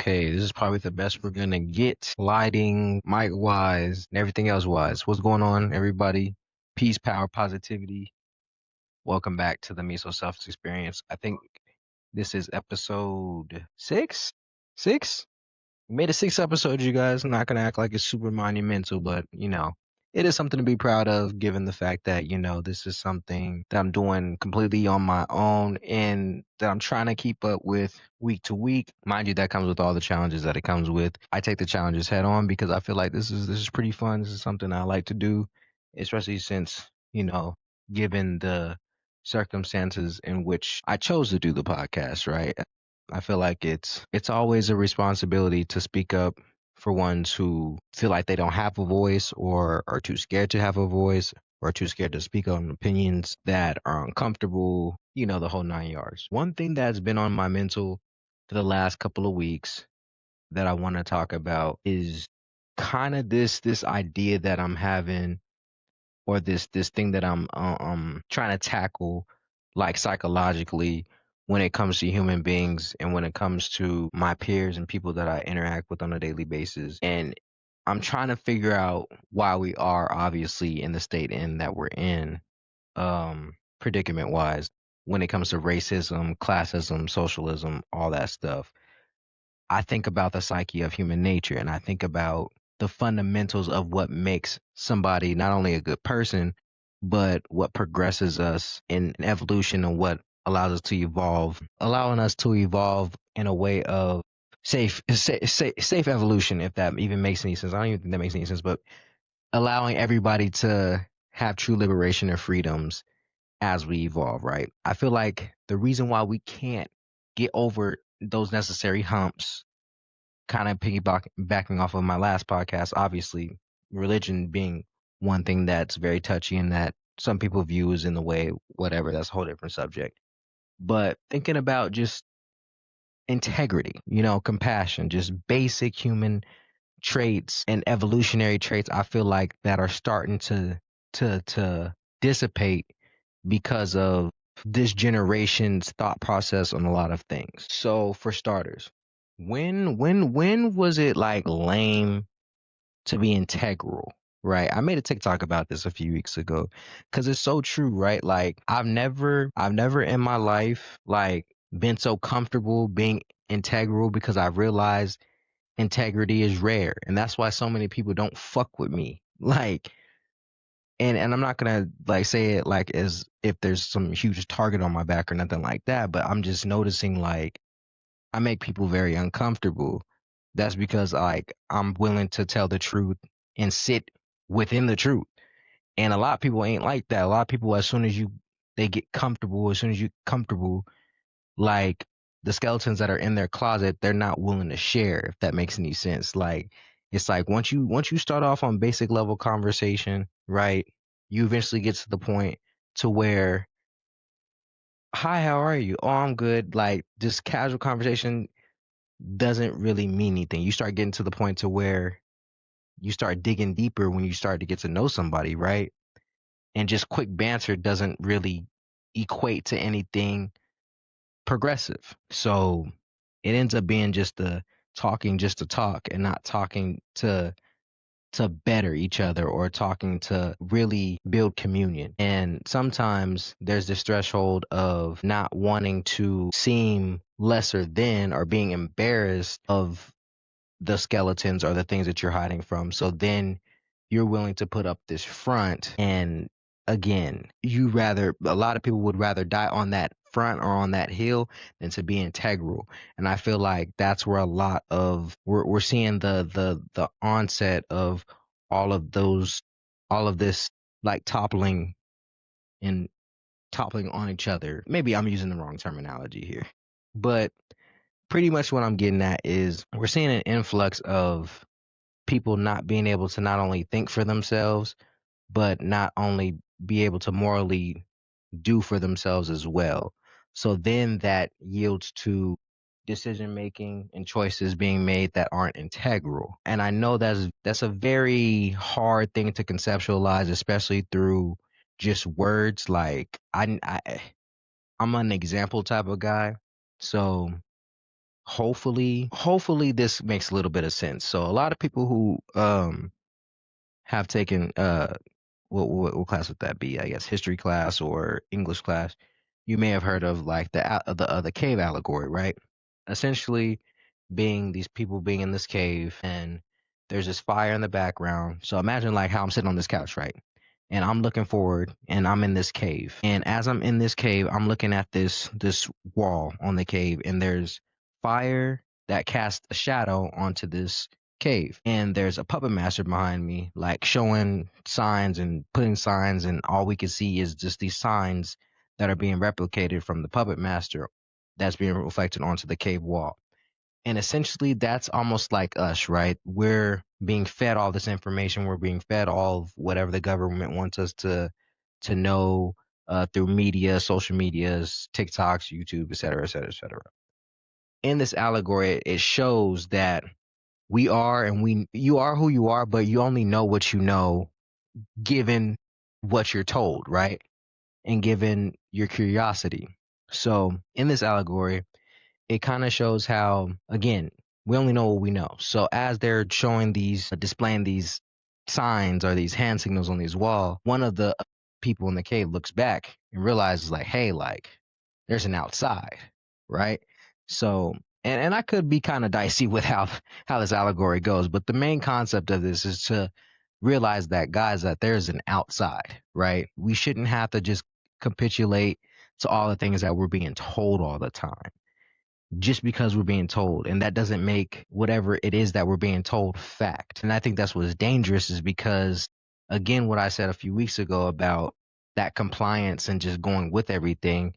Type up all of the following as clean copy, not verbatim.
Okay, this is probably the best we're gonna get. Lighting, mic wise, and everything else wise. What's going on, everybody? Peace, power, positivity. Welcome back to the Miso Self Experience. I think this is episode six. Six? We made a sixth episode, you guys. I'm not gonna act like it's super monumental, but it is something to be proud of given the fact that, this is something that I'm doing completely on my own and that I'm trying to keep up with week to week. Mind you, that comes with all the challenges that it comes with. I take the challenges head on because I feel like this is pretty fun. This is something I like to do, especially since, given the circumstances in which I chose to do the podcast, right? I feel like it's always a responsibility to speak up for ones who feel like they don't have a voice or are too scared to have a voice or too scared to speak on opinions that are uncomfortable, the whole nine yards. One thing that's been on my mental for the last couple of weeks that I want to talk about is kind of this idea that I'm having, or this thing that I'm trying to tackle, like psychologically, when it comes to human beings and when it comes to my peers and people that I interact with on a daily basis. And I'm trying to figure out why we are obviously in the state in that we're in, predicament wise, when it comes to racism, classism, socialism, all that stuff. I think about the psyche of human nature and I think about the fundamentals of what makes somebody not only a good person, but what progresses us in evolution and what allows us to evolve, allowing us to evolve in a way of safe evolution, if that even makes any sense. I don't even think that makes any sense, but allowing everybody to have true liberation and freedoms as we evolve, right? I feel like the reason why we can't get over those necessary humps, kind of backing off of my last podcast, obviously, religion being one thing that's very touchy and that some people view as in the way, whatever, that's a whole different subject. But thinking about just integrity, compassion, just basic human traits and evolutionary traits, I feel like that are starting to dissipate because of this generation's thought process on a lot of things. So for starters, when was it like lame to be integral? Right. I made a TikTok about this a few weeks ago because it's so true, right? Like I've never in my life like been so comfortable being integral because I realized integrity is rare. And that's why so many people don't fuck with me. Like, and I'm not gonna like say it like as if there's some huge target on my back or nothing like that, but I'm just noticing like I make people very uncomfortable. That's because like I'm willing to tell the truth and sit within the truth. And a lot of people ain't like that. A lot of people, as soon as they get comfortable, as soon as you comfortable, like the skeletons that are in their closet, they're not willing to share, if that makes any sense. Like it's like once you start off on basic level conversation, right, you eventually get to the point to where, hi, how are you? Oh, I'm good. Like just casual conversation doesn't really mean anything. You start getting to the point to where you start digging deeper when you start to get to know somebody, right? And just quick banter doesn't really equate to anything progressive. So it ends up being just to talk and not talking to better each other or talking to really build communion. And sometimes there's this threshold of not wanting to seem lesser than or being embarrassed of the skeletons or the things that you're hiding from. So then you're willing to put up this front. And again, a lot of people would rather die on that front or on that hill than to be integral. And I feel like that's where a lot of we're seeing the onset of all of those, all of this like and toppling on each other. Maybe I'm using the wrong terminology here, but pretty much what I'm getting at is we're seeing an influx of people not being able to not only think for themselves, but not only be able to morally do for themselves as well. So then that yields to decision making and choices being made that aren't integral. And I know that's a very hard thing to conceptualize, especially through just words. Like I'm an example type of guy. So hopefully this makes a little bit of sense. So a lot of people who have taken what class would that be? I guess history class or English class. You may have heard of like the cave allegory, right? Essentially, being these people being in this cave and there's this fire in the background. So imagine like how I'm sitting on this couch, right? And I'm looking forward and I'm in this cave. And as I'm in this cave, I'm looking at this wall on the cave and there's fire that casts a shadow onto this cave. And there's a puppet master behind me, like showing signs and putting signs, and all we can see is just these signs that are being replicated from the puppet master that's being reflected onto the cave wall. And essentially, that's almost like us, right? We're being fed all this information. We're being fed all of whatever the government wants us to know through media, social medias, TikToks, YouTube, et cetera, et cetera, et cetera. In this allegory, it shows that we are and we you are who you are, but you only know what you know given what you're told, right? And given your curiosity. So in this allegory, it kind of shows how, again, we only know what we know. So as they're showing these, displaying these signs or these hand signals on these wall, one of the people in the cave looks back and realizes like, hey, like there's an outside, right? So, and I could be kind of dicey with how this allegory goes, but the main concept of this is to realize that, guys, that there's an outside, right? We shouldn't have to just capitulate to all the things that we're being told all the time just because we're being told, and that doesn't make whatever it is that we're being told fact. And I think that's what's dangerous, is because, again, what I said a few weeks ago about that compliance and just going with everything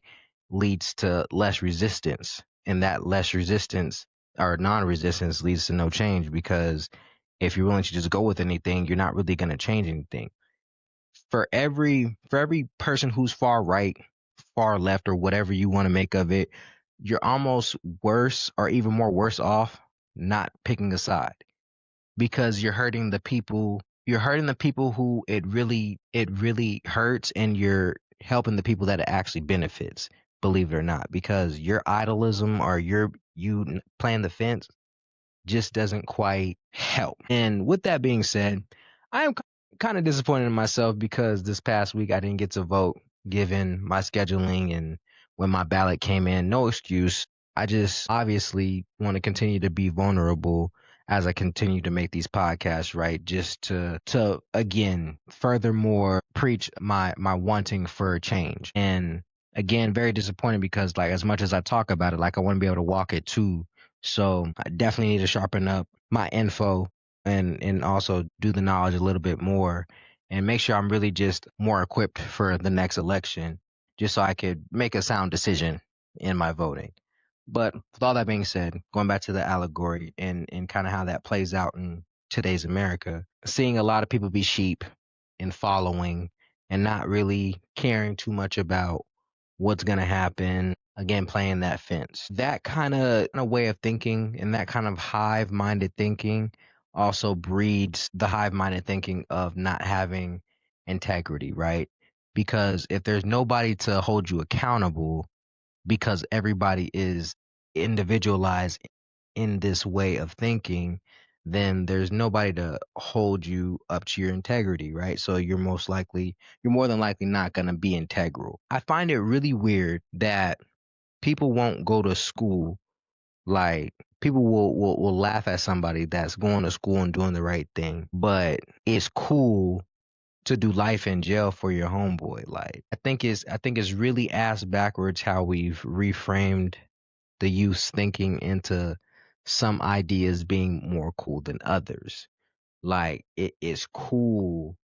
leads to less resistance, and that less resistance or non-resistance leads to no change, because if you're willing to just go with anything, you're not really going to change anything. For every person who's far right, far left, or whatever you want to make of it, you're almost worse or even more worse off not picking a side, because you're hurting the people who it really hurts, and you're helping the people that it actually benefits, believe it or not, because your idolism or you playing the fence just doesn't quite help. And with that being said, I am kind of disappointed in myself because this past week I didn't get to vote given my scheduling and when my ballot came in. No excuse. I just obviously want to continue to be vulnerable as I continue to make these podcasts, right? Just to again furthermore preach my wanting for change. And again, very disappointed because, like, as much as I talk about it, like, I want to be able to walk it too. So I definitely need to sharpen up my info and also do the knowledge a little bit more and make sure I'm really just more equipped for the next election, just so I could make a sound decision in my voting. But with all that being said, going back to the allegory and kind of how that plays out in today's America, seeing a lot of people be sheep and following and not really caring too much about what's going to happen, again playing that fence, that kind of way of thinking and that kind of hive minded thinking also breeds the hive minded thinking of not having integrity, right? Because if there's nobody to hold you accountable, because everybody is individualized in this way of thinking, then there's nobody to hold you up to your integrity, right? So you're more than likely not going to be integral. I find it really weird that people won't go to school. Like, people will laugh at somebody that's going to school and doing the right thing, but it's cool to do life in jail for your homeboy. Like, I think it's really ass backwards how we've reframed the youth's thinking into some ideas being more cool than others. Like, it is cool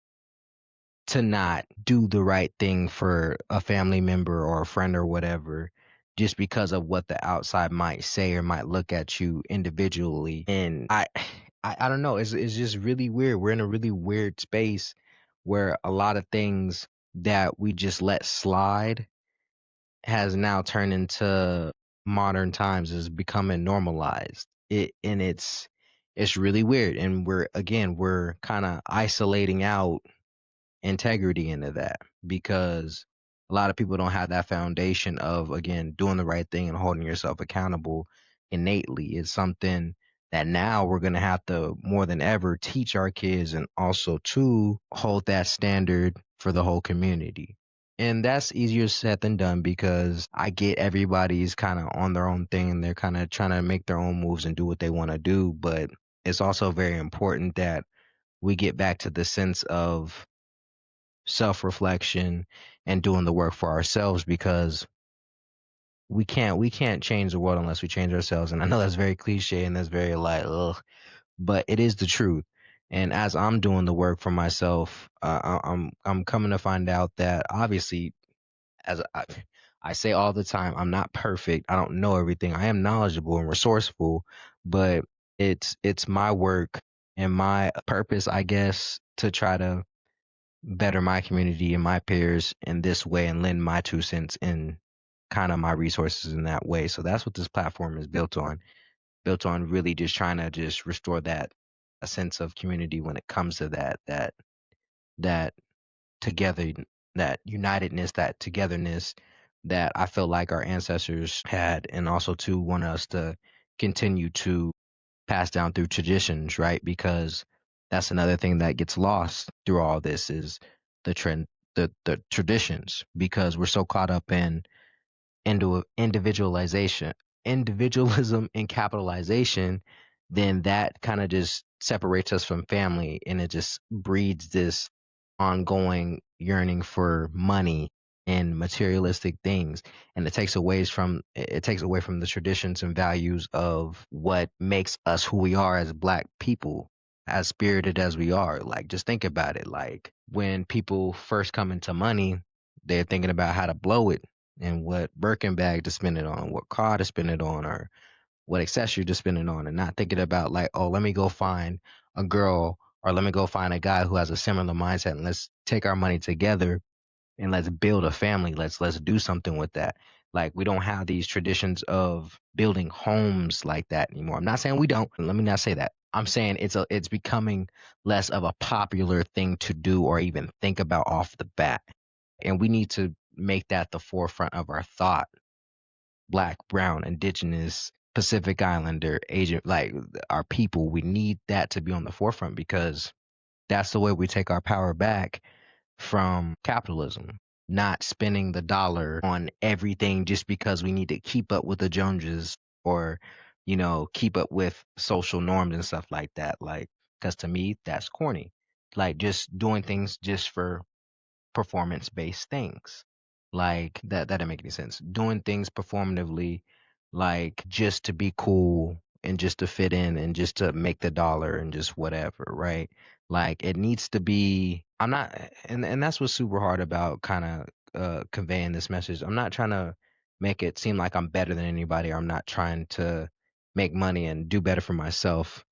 to not do the right thing for a family member or a friend or whatever, just because of what the outside might say or might look at you individually. And I don't know, it's just really weird. We're in a really weird space where a lot of things that we just let slide has now turned into modern times, is becoming normalized. It's really weird, and we're kind of isolating out integrity into that, because a lot of people don't have that foundation of, again, doing the right thing and holding yourself accountable, innately. It's something that now we're going to have to more than ever teach our kids, and also to hold that standard for the whole community. And that's easier said than done, because I get everybody's kind of on their own thing. They're kind of trying to make their own moves and do what they want to do. But it's also very important that we get back to the sense of self reflection and doing the work for ourselves, because we can't change the world unless we change ourselves. And I know that's very cliche and that's very like ugh, but it is the truth. And as I'm doing the work for myself, I'm coming to find out that obviously, as I say all the time, I'm not perfect. I don't know everything. I am knowledgeable and resourceful, but it's my work and my purpose, I guess, to try to better my community and my peers in this way and lend my 2 cents in kind of my resources in that way. So that's what this platform is built on really just trying to just restore that a sense of community when it comes to that together, that unitedness, that togetherness that I feel like our ancestors had, and also to want us to continue to pass down through traditions, right? Because that's another thing that gets lost through all this is the trend, the traditions, because we're so caught up in individualization, individualism and capitalization, then that kind of just separates us from family, and it just breeds this ongoing yearning for money and materialistic things, and it takes away from the traditions and values of what makes us who we are as black people, as spirited as we are. Like, just think about it. Like, when people first come into money, they're thinking about how to blow it and what Birkin bag to spend it on, what car to spend it on, or what accessory to spend it on, and not thinking about like, oh, let me go find a girl, or let me go find a guy who has a similar mindset, and let's take our money together and let's build a family. Let's do something with that. Like, we don't have these traditions of building homes like that anymore. I'm not saying we don't. Let me not say that. I'm saying it's becoming less of a popular thing to do or even think about off the bat. And we need to make that the forefront of our thought. Black, brown, indigenous, Pacific Islander, Asian, like our people, we need that to be on the forefront, because that's the way we take our power back from capitalism, not spending the dollar on everything just because we need to keep up with the Joneses, or, keep up with social norms and stuff like that. Like, because to me, that's corny. Like, just doing things just for performance based things. Like, that didn't make any sense. Doing things performatively, like just to be cool and just to fit in and just to make the dollar and just whatever, right? Like, it needs to be, I'm not, and that's what's super hard about kind of conveying this message. I'm not trying to make it seem like I'm better than anybody, or I'm not trying to make money and do better for myself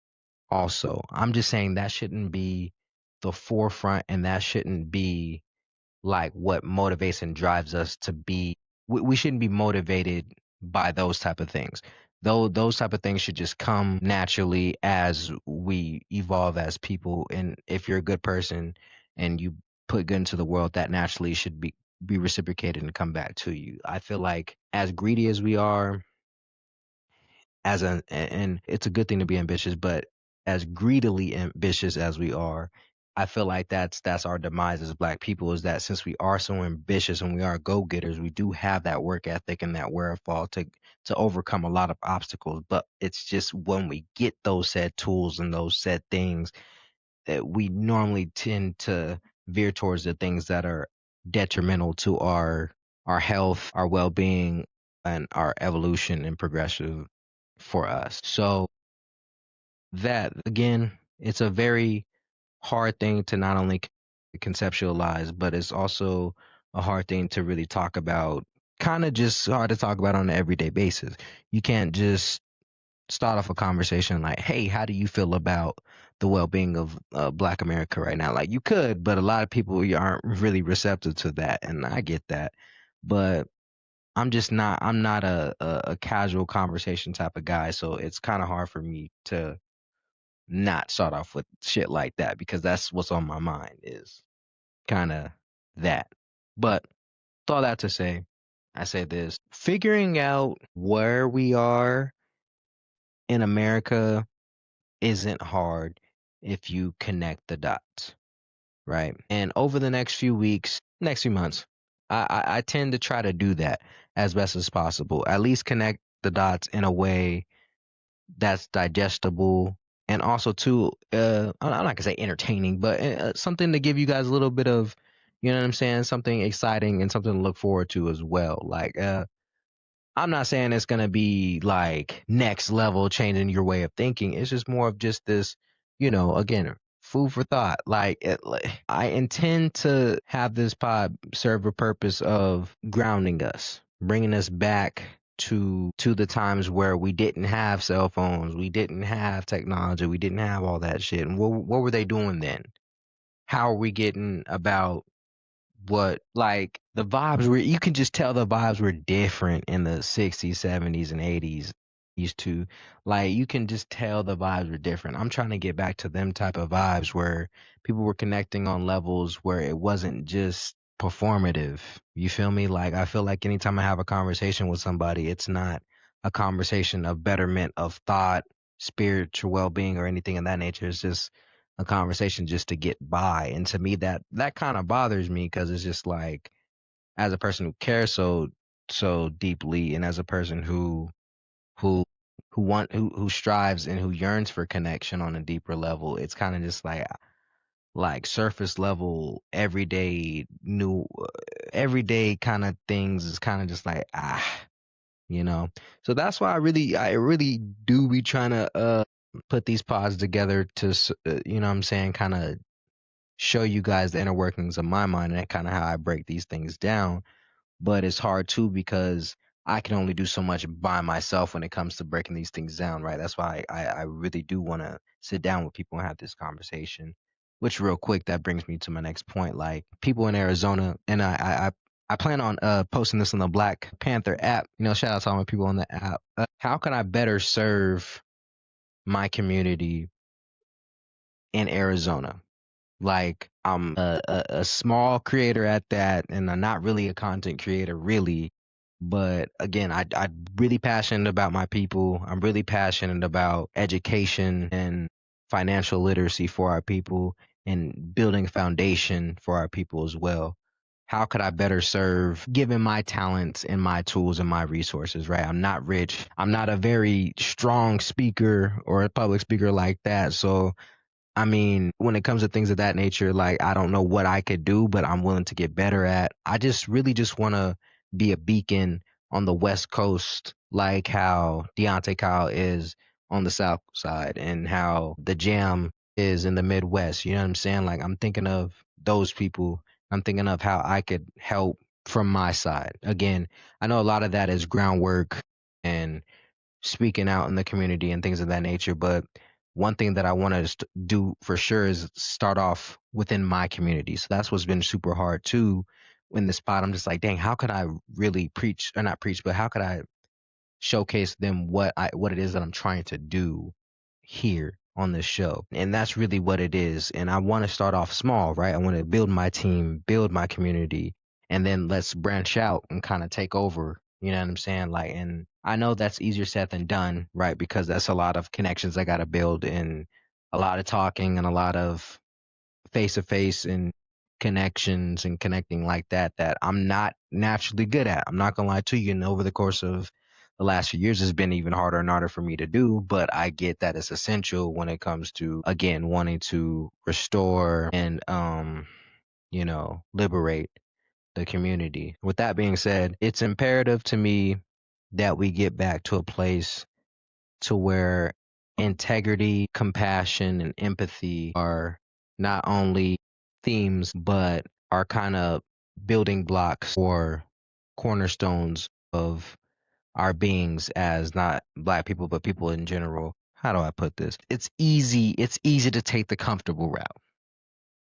also. I'm just saying that shouldn't be the forefront, and that shouldn't be like what motivates and drives us to be. We shouldn't be motivated by those type of things. Though those type of things should just come naturally as we evolve as people. And if you're a good person and you put good into the world, that naturally should be reciprocated and come back to you. I feel like as greedy as we are, and it's a good thing to be ambitious, but as greedily ambitious as we are, I feel like that's our demise as black people, is that since we are so ambitious and we are go-getters, we do have that work ethic and that wherewithal to overcome a lot of obstacles. But it's just when we get those said tools and those said things, that we normally tend to veer towards the things that are detrimental to our health, our well-being, and our evolution and progression for us. So that again, it's a very hard thing to not only conceptualize, but it's also a hard thing to really talk about. Kind of just hard to talk about on an everyday basis. You can't just start off a conversation like, "Hey, how do you feel about the well-being of Black America right now?" Like, you could, but a lot of people aren't really receptive to that, and I get that. But I'm just not. I'm not a casual conversation type of guy, so it's kind of hard for me to not start off with shit like that, because that's what's on my mind, is kind of that. But with all that to say, I say this: figuring out where we are in America isn't hard if you connect the dots, right? And over the next few weeks, next few months, I tend to try to do that as best as possible. At least connect the dots in a way that's digestible, and also too, I'm not gonna say entertaining, but something to give you guys a little bit of, you know what I'm saying, something exciting and something to look forward to as well. Like, I'm not saying it's gonna be like next level changing your way of thinking. It's just more of just this, again, food for thought. Like I intend to have this pod serve a purpose of grounding us, bringing us back to the times where we didn't have cell phones, we didn't have technology, we didn't have all that shit. And what were they doing then? How are we getting about what, like, the vibes were, you can just tell the vibes were different in the 60s, 70s, and 80s. Used to, like, you can just tell the vibes were different. I'm trying to get back to them type of vibes where people were connecting on levels where it wasn't just performative. You feel me? Like, I feel like anytime I have a conversation with somebody, it's not a conversation of betterment of thought, spiritual well-being, or anything of that nature. It's just a conversation just to get by. And to me, that kind of bothers me, because it's just like, as a person who cares so deeply, and as a person who who strives and who yearns for connection on a deeper level, it's kind of just like surface level everyday kind of things is kind of just like, you know. So that's why I really do be trying to put these pods together to you know what I'm saying, kind of show you guys the inner workings of my mind and kind of how I break these things down. But it's hard too, because I can only do so much by myself when it comes to breaking these things down, right? That's why I really do want to sit down with people and have this conversation. Which, real quick, that brings me to my next point. Like, people in Arizona, and I plan on posting this on the Black Panther app. Shout out to all my people on the app. How can I better serve my community in Arizona? Like, I'm a small creator at that, and I'm not really a content creator, really. But again, I'm really passionate about my people. I'm really passionate about education and financial literacy for our people, and building foundation for our people as well. How could I better serve, given my talents and my tools and my resources, right? I'm not rich. I'm not a very strong speaker or a public speaker like that. So I mean, when it comes to things of that nature, like, I don't know what I could do, but I'm willing to get better at. I just really just want to be a beacon on the West Coast, like how Deontay Kyle is on the South Side, and how the Jam is in the Midwest. You know what I'm saying? Like, I'm thinking of those people. I'm thinking of how I could help from my side. Again, I know a lot of that is groundwork and speaking out in the community and things of that nature. But one thing that I want to do for sure is start off within my community. So that's what's been super hard too. In this spot, I'm just like, dang, how could I really preach, or not preach, but how could I showcase them what it is that I'm trying to do here on this show? And that's really what it is. And I want to start off small, right? I want to build my team, build my community, and then let's branch out and kind of take over. You know what I'm saying? Like, and I know that's easier said than done, right? Because that's a lot of connections I got to build, and a lot of talking, and a lot of face to face and connections and connecting like that I'm not naturally good at. I'm not gonna lie to you. And over the course of the last few years, it's been even harder and harder for me to do. But I get that it's essential when it comes to, again, wanting to restore and liberate the community. With that being said, it's imperative to me that we get back to a place to where integrity, compassion, and empathy are not only themes, but are kind of building blocks or cornerstones of our beings as not Black people, but people in general. How do I put this? It's easy to take the comfortable route.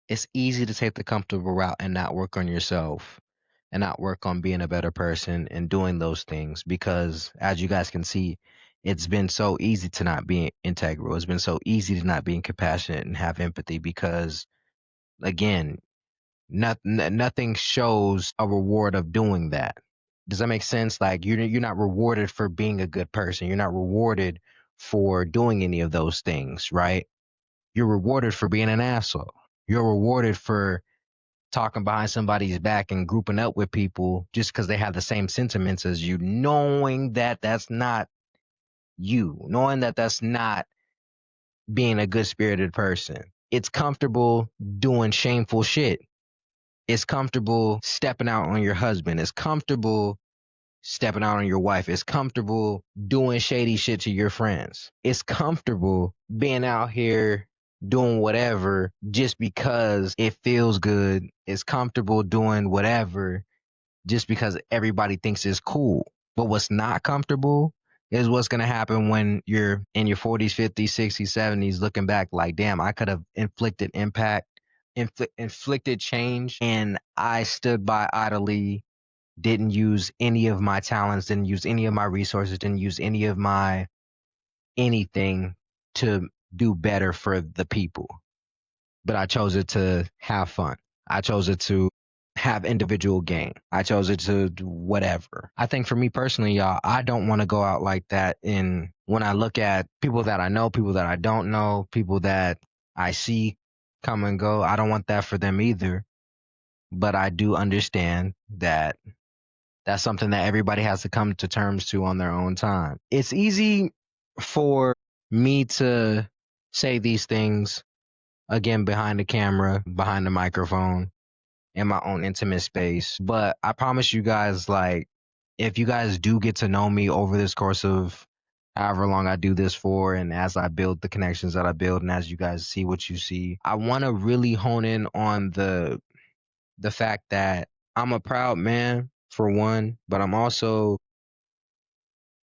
It's easy to take the comfortable route and not work on yourself, and not work on being a better person and doing those things, because, as you guys can see, it's been so easy to not be integral. It's been so easy to not be compassionate and have empathy, because, again, nothing shows a reward of doing that. Does that make sense? Like, you're not rewarded for being a good person. You're not rewarded for doing any of those things, right? You're rewarded for being an asshole. You're rewarded for talking behind somebody's back and grouping up with people just because they have the same sentiments as you, knowing that that's not you, knowing that that's not being a good spirited person. It's comfortable doing shameful shit. It's comfortable stepping out on your husband. It's comfortable stepping out on your wife. It's comfortable doing shady shit to your friends. It's comfortable being out here doing whatever just because it feels good. It's comfortable doing whatever just because everybody thinks it's cool. But what's not comfortable is what's going to happen when you're in your 40s, 50s, 60s, 70s looking back like, damn, I could have inflicted impact, inflicted change, and I stood by idly, didn't use any of my talents, didn't use any of my resources, didn't use any of my anything to do better for the people. But I chose it to have fun. I chose it to have individual gain. I chose it to do whatever. I think for me personally, y'all, I don't want to go out like that. And when I look at people that I know, people that I don't know, people that I see come and go, I don't want that for them either. But I do understand that that's something that everybody has to come to terms to on their own time. It's easy for me to say these things again behind the camera, behind the microphone, in my own intimate space. But I promise you guys, like, if you guys do get to know me over this course of however long I do this for, and as I build the connections that I build, and as you guys see what you see, I want to really hone in on the fact that I'm a proud man for one, but I'm also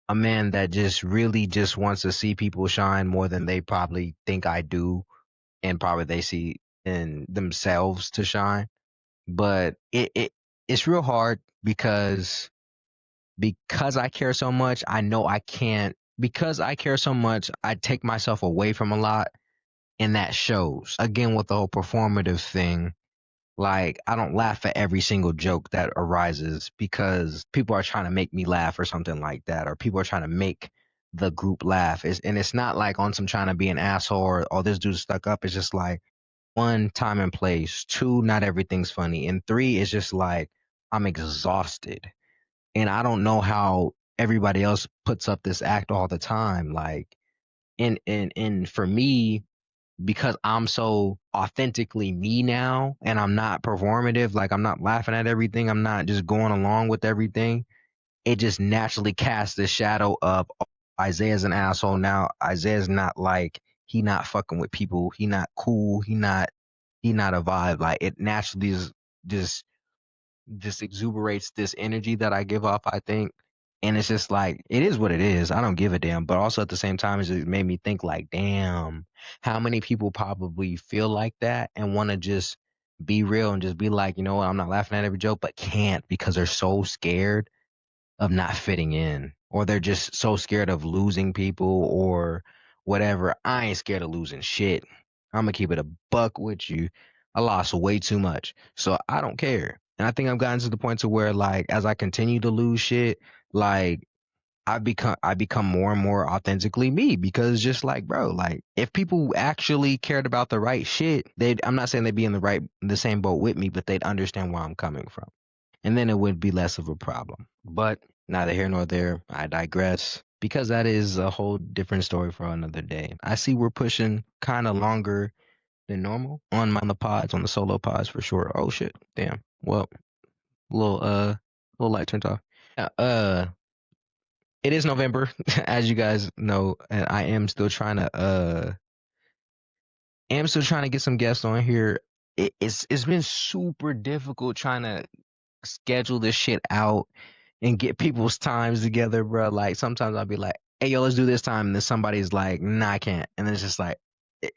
a man that just really just wants to see people shine more than they probably think I do, and probably they see in themselves to shine. But it's real hard because I care so much. I know I can't, because I care so much. I take myself away from a lot, and that shows. Again, with the whole performative thing, like, I don't laugh at every single joke that arises because people are trying to make me laugh or something like that, or people are trying to make the group laugh. And it's not like on some trying to be an asshole or, oh, this dude's stuck up. It's just like, one, time and place. Two, not everything's funny. And three, it's just like, I'm exhausted. And I don't know how everybody else puts up this act all the time. Like, and for me, because I'm so authentically me now and I'm not performative, like, I'm not laughing at everything, I'm not just going along with everything, it just naturally casts this shadow of, oh, Isaiah's an asshole now. Isaiah's not like, he not fucking with people, he not cool, he not a vibe. Like, it naturally just just exuberates this energy that I give off, I think. And it's just like, it is what it is. I don't give a damn. But also at the same time, it just made me think like, damn, how many people probably feel like that and want to just be real and just be like, you know what, I'm not laughing at every joke, but can't because they're so scared of not fitting in, or they're just so scared of losing people or whatever. I ain't scared of losing shit. I'm gonna keep it a buck with you. I lost way too much, so I don't care. And I think I've gotten to the point to where, like, as I continue to lose shit, like, I become more and more authentically me, because just like, bro, like, if people actually cared about the right shit, they'd, I'm not saying they'd be in the same boat with me, but they'd understand where I'm coming from, and then it would be less of a problem. But neither here nor there. I digress, because that is a whole different story for another day. I see we're pushing kind of longer than normal on the pods, on the solo pods for sure. Oh shit, damn. Well, little little light turned off. Yeah, it is November, as you guys know, and I am still trying to get some guests on here. It's been super difficult trying to schedule this shit out and get people's times together, bro. Like, sometimes I'll be like, "Hey, yo, let's do this time," and then somebody's like, "Nah, I can't," and then it's just like, it,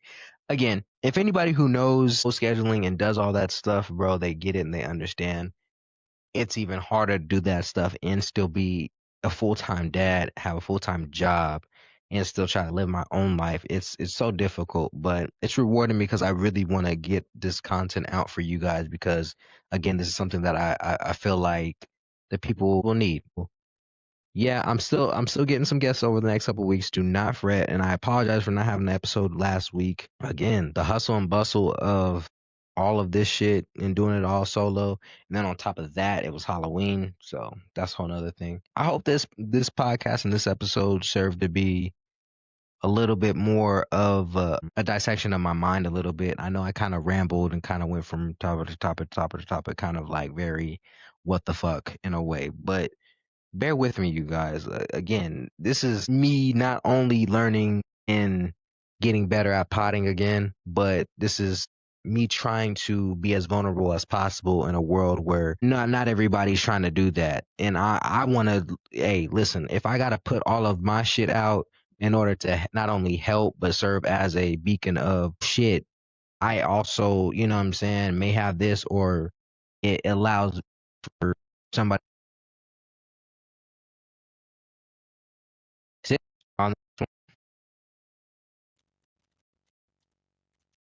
again, if anybody who knows scheduling and does all that stuff, bro, they get it and they understand. It's even harder to do that stuff and still be a full time dad, have a full time job, and still try to live my own life. It's so difficult, but it's rewarding because I really want to get this content out for you guys, because again, this is something that I feel like the people will need. Yeah, I'm still getting some guests over the next couple of weeks. Do not fret, and I apologize for not having an episode last week. Again, the hustle and bustle of all of this shit and doing it all solo, and then on top of that, it was Halloween, so that's a whole other thing. I hope this podcast and this episode served to be a little bit more of a dissection of my mind a little bit. I know I kind of rambled and kind of went from topic to topic, topic to topic, kind of like very what the fuck in a way, but bear with me, you guys. Again, this is me not only learning and getting better at potting again, but this is me trying to be as vulnerable as possible in a world where not everybody's trying to do that. And I want to, hey, listen, if I got to put all of my shit out in order to not only help but serve as a beacon of shit, I also, you know what I'm saying, may have this, or it allows for somebody